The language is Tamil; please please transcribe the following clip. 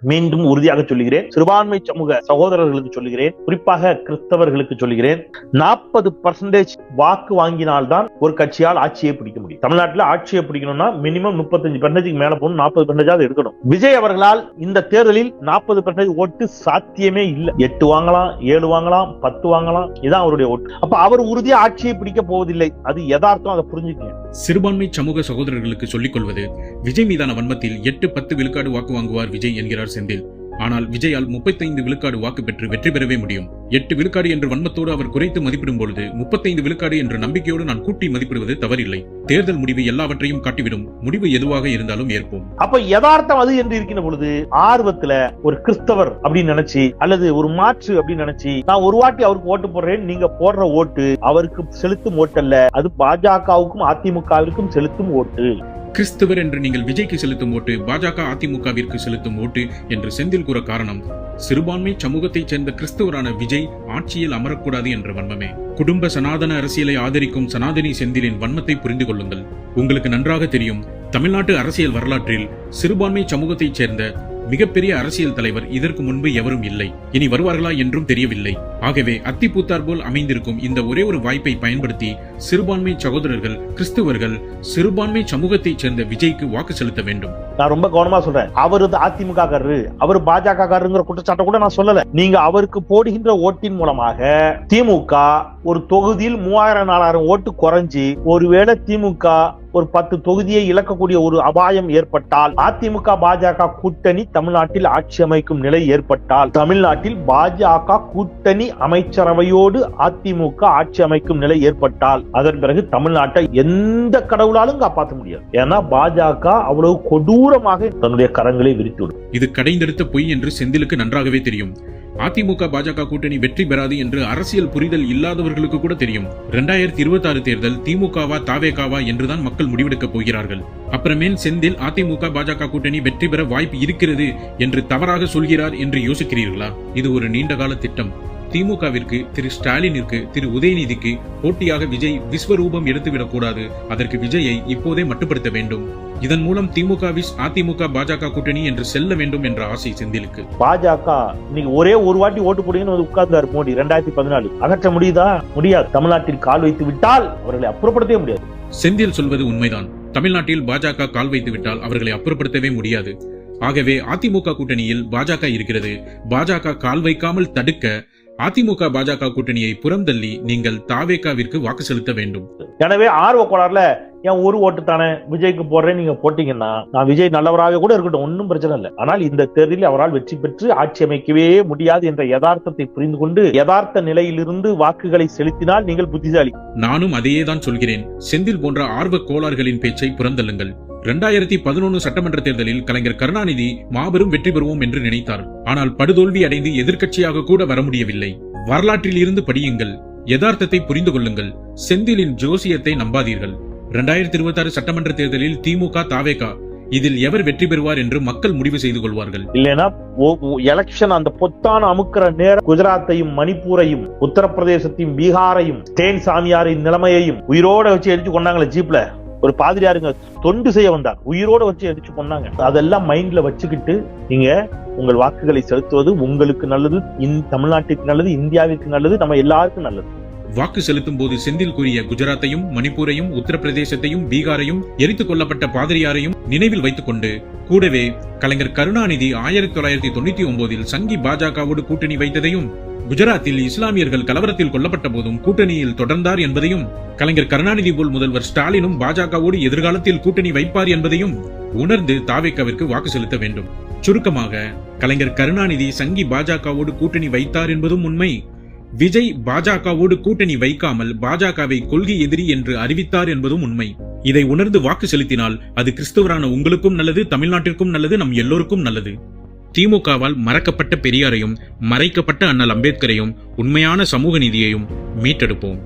மீண்டும் உறுதியாக சொல்லுகிறேன், சிறுபான்மை சமூக சகோதரர்களுக்கு சொல்லுகிறேன், குறிப்பாக கிறிஸ்தவர்களுக்கு சொல்லுகிறேன், 40% வாக்கு வாங்கினால்தான் ஒரு கட்சியால் ஆட்சியை பிடிக்க முடியும். தமிழ்நாட்டில் ஆட்சியை பிடிக்கணும்னா மினிமம் 35% மேல போகணும், 40% எடுக்கணும். விஜய் அவர்களால் இந்த தேர்தலில் 40% ஓட்டு சாத்தியமே இல்லை. 8 வாங்கலாம், 7 வாங்கலாம், 10 வாங்கலாம், இதான் அவருடைய ஓட்டு. அப்ப அவர் உறுதியா ஆட்சியை பிடிக்க போவதில்லை, அது யதார்த்தம், அதை புரிஞ்சுக்கங்க. சிறுபான்மை சமூக சகோதரர்களுக்கு சொல்லிக் கொள்வது, விஜய் மீதான வன்மத்தில் 8-10 விழுக்காடு வாக்கு வாங்குவார் விஜய் என்கிறார் செந்தில். ஆனால் விஜயால் 35 விழுக்காடு வாக்கு பெற்று வெற்றி பெறவே முடியும். 8 விழுக்காடு என்ற வன்மத்தோடு அவர் குறைத்து மதிப்பிடும் பொழுது 35 விழுக்காடு என்ற நம்பிக்கையோடு நான் கூட்டி மதிப்பிடுவது தவறில்லை. தேர்தல் முடிவு எல்லாவற்றையும் காட்டிவிடும். முடிவு எதுவாக இருந்தாலும் ஏற்போம். அப்ப யதார்த்தம் அது என்று இருக்கின்ற பொழுது ஆர்வத்துல ஒரு கிறிஸ்தவர் அப்படின்னு நினைச்சு அல்லது ஒரு மாற்று அப்படின்னு நினைச்சு நான் ஒரு வாட்டி அவருக்கு ஓட்டு போடுறேன், நீங்க போடுற ஓட்டு அவருக்கு செலுத்தும் ஓட்டு அல்ல, அது பாஜகவுக்கும் அதிமுகவிற்கும் செலுத்தும் ஓட்டு. கிறிஸ்தவர் என்று நீங்கள் விஜய்க்கு செலுத்தும் ஓட்டு பாஜக அதிமுகவிற்கு செலுத்தும் ஓட்டு என்று செந்தில் கூற காரணம், சிறுபான்மை சமூகத்தைச் சேர்ந்த கிறிஸ்தவரான விஜய் ஆட்சியில் அமரக்கூடாது என்ற வன்மமே. குடும்ப சனாதன அரசியலை ஆதரிக்கும் சனாதனி செந்திலின் வன்மத்தை புரிந்து கொள்ளுங்கள். உங்களுக்கு நன்றாக தெரியும், தமிழ்நாட்டு அரசியல் வரலாற்றில் சிறுபான்மை சமூகத்தைச் சேர்ந்த மிகப்பெரிய அரசியல் தலைவர் இதற்கு முன்பு எவரும் இல்லை, இனி வருவார்களா என்றும் தெரியவில்லை. ஆகவே அத்திப்பூத்தார் போல் அமைந்திருக்கும் இந்த ஒரே ஒரு வாய்ப்பை பயன்படுத்தி சிறுபான்மை சகோதரர்கள், கிறிஸ்தவர்கள் சிறுபான்மை சமூகத்தைச் சேர்ந்த விஜய்க்கு வாக்கு செலுத்த வேண்டும். நான் ரொம்ப கவனமா சொல்றேன், அவரு அதிமுக காரரு, அவர் பாஜக காரருங்கிற குற்றச்சாட்டை கூட நான் சொல்லல. நீங்க அவருக்கு போடுகின்ற ஓட்டின் மூலமாக திமுக ஒரு தொகுதியில் 3000-4000 ஓட்டு குறைஞ்சி ஒருவேளை திமுக ஒரு 10 தொகுதியை இழக்கக்கூடிய ஒரு அபாயம் ஏற்பட்டால், அதிமுக பாஜக கூட்டணி தமிழ்நாட்டில் ஆட்சி அமைக்கும் நிலை ஏற்பட்டால், தமிழ்நாட்டில் பாஜக கூட்டணி அமைச்சரவையோடு அதிமுக ஆட்சி அமைக்கும் நிலை ஏற்பட்டால், அதன் பிறகு தமிழ்நாட்டை எந்த கடவுளாலும் காப்பாற்ற முடியாது. ஏன்னா பாஜக அவ்வளவு கொடூரமாக தன்னுடைய கரங்களை விரித்துவிடும். இது கடைந்தெடுத்த பொய் என்று செந்திலுக்கு நன்றாகவே தெரியும். அதிமுக பாஜக கூட்டணி வெற்றி பெறாது என்று அரசியல் புரிதல் இல்லாதவர்களுக்கு கூட தெரியும். 2026 தேர்தல் திமுகவா தாவேகாவா என்றுதான் மக்கள் முடிவெடுக்கப் போகிறார்கள். அப்புறமேல் செந்தில் அதிமுக பாஜக கூட்டணி வெற்றி பெற வாய்ப்பு இருக்கிறது என்று தவறாக சொல்கிறார் என்று யோசிக்கிறீர்களா? இது ஒரு நீண்டகால திட்டம். திமுகவிற்கு, திரு ஸ்டாலினிற்கு, திரு உதயநிதிக்கு போட்டியாக விஜய் விஸ்வரூபம் எடுத்துவிடக் கூடாது. அதற்கு விஜயை இப்போதே மட்டுப்படுத்த வேண்டும். இதன் மூலம் திமுக அதிமுக பாஜக கூட்டணி என்று செல்ல வேண்டும் என்ற ஆசை செந்திலுக்கு. பாஜக இன்னைக்கு ஒரே ஒரு வாட்டி ஓட்டு போடுங்கன்னு உட்கார்ந்தார் மோடி 2014. அகற்ற முடியுதா? முடியாது. தமிழ்நாட்டில் கால் வைத்து விட்டால் அவர்களை அப்புறப்படுத்தவே முடியாது. செந்தில் சொல்வது உண்மைதான். தமிழ்நாட்டில் பாஜக கால் வைத்து விட்டால் அவர்களை அப்புறப்படுத்தவே முடியாது. ஆகவே அதிமுக கூட்டணியில் பாஜக இருக்கிறது. பாஜக கால் வைக்காமல் தடுக்க அதிமுக பாஜக கூட்டணியை புறந்தள்ளி நீங்கள் தாவேகாவிற்கு வாக்கு செலுத்த வேண்டும். எனவே ஆர்வ கோளாறுல ஏன் ஒரு ஓட்டு தானே விஜய்க்கு போடுறேன் நீங்க போட்டீங்கன்னா, நான் விஜய் நல்லவராக கூட இருக்கட்டும், ஒன்னும் பிரச்சனை இல்லை. ஆனால் இந்த தேர்தலில் அவரால் வெற்றி பெற்று ஆட்சி அமைக்கவே முடியாது என்ற யதார்த்தத்தை புரிந்து கொண்டு யதார்த்த நிலையிலிருந்து வாக்குகளை செலுத்தினால் நீங்கள் புத்திசாலி. நானும் அதையே தான் சொல்கிறேன். செந்தில் போன்ற ஆர்வ கோளாறுகளின் பேச்சை புறந்தள்ளுங்கள். 2011 சட்டமன்ற தேர்தலில் கலைஞர் கருணாநிதி மாபெரும் வெற்றி பெறுவோம் என்று நினைத்தார். ஆனால் படுதோல்வி அடைந்து எதிர்க்கட்சியாக கூட வர முடியவில்லை. வரலாற்றில் இருந்து படியுங்கள், யதார்த்தத்தை புரிந்து கொள்ளுங்கள். செந்திலின் ஜோசியத்தை நம்பாதீர்கள். 2026 சட்டமன்ற தேர்தலில் திமுக தாவேகா இதில் எவர் வெற்றி பெறுவார் என்று மக்கள் முடிவு செய்து கொள்வார்கள். இல்லைன்னா எலெக்ஷன் அந்த பொத்தான அமுக்கிற நேரம் குஜராத்தையும் மணிப்பூரையும் உத்தரப்பிரதேசத்தையும் பீகாரையும் ஸ்டேன் சாமியாரின் நிலைமையையும் உயிரோட வச்சு எரிச்சு கொண்டாங்களே ஜீப்ல. ஒரு பாதிரியாருங்க தொண்டு செய்ய வந்தார், உயிரோட வச்சு எரிச்சு கொண்டாங்க. அதெல்லாம் மைண்ட்ல வச்சுக்கிட்டு நீங்க உங்கள் வாக்குகளை செலுத்துவது உங்களுக்கு நல்லது, தமிழ்நாட்டிற்கு நல்லது, இந்தியாவிற்கு நல்லது, நம்ம எல்லாருக்கும் நல்லது. வாக்கு செலுத்தும் போது செந்தில் கூறிய குஜராத்தையும் மணிப்பூரையும் உத்தரப்பிரதேசத்தையும் பீகாரையும் எரித்துக் கொள்ளப்பட்ட பாதிரியாரையும் நினைவில் வைத்துக் கொண்டு, கூடவே கலைஞர் கருணாநிதி 1999 சங்கி பாஜகவோடு கூட்டணி வைத்ததையும், குஜராத்தில் இஸ்லாமியர்கள் கலவரத்தில் கொல்லப்பட்ட போதும் கூட்டணியில் தொடர்ந்தார் என்பதையும், கலைஞர் கருணாநிதி போல் முதல்வர் ஸ்டாலினும் பாஜகவோடு எதிர்காலத்தில் கூட்டணி வைப்பார் என்பதையும் உணர்ந்து தாவேகாவிற்கு வாக்கு செலுத்த வேண்டும். சுருக்கமாக, கலைஞர் கருணாநிதி சங்கி பாஜகவோடு கூட்டணி வைத்தார் என்பதும் உண்மை. விஜய் பாஜகவோடு கூட்டணி வைக்காமல் பாஜகவை கொள்கை எதிரி என்று அறிவித்தார் என்பதும் உண்மை. இதை உணர்ந்து வாக்கு செலுத்தினால் அது கிறிஸ்தவரான உங்களுக்கும் நல்லது, தமிழ்நாட்டிற்கும் நல்லது, நம் எல்லோருக்கும் நல்லது. திமுகவால் மறக்கப்பட்ட பெரியாரையும் மறைக்கப்பட்ட அண்ணல் அம்பேத்கரையும் உண்மையான சமூக நீதியையும் மீட்டெடுப்போம்.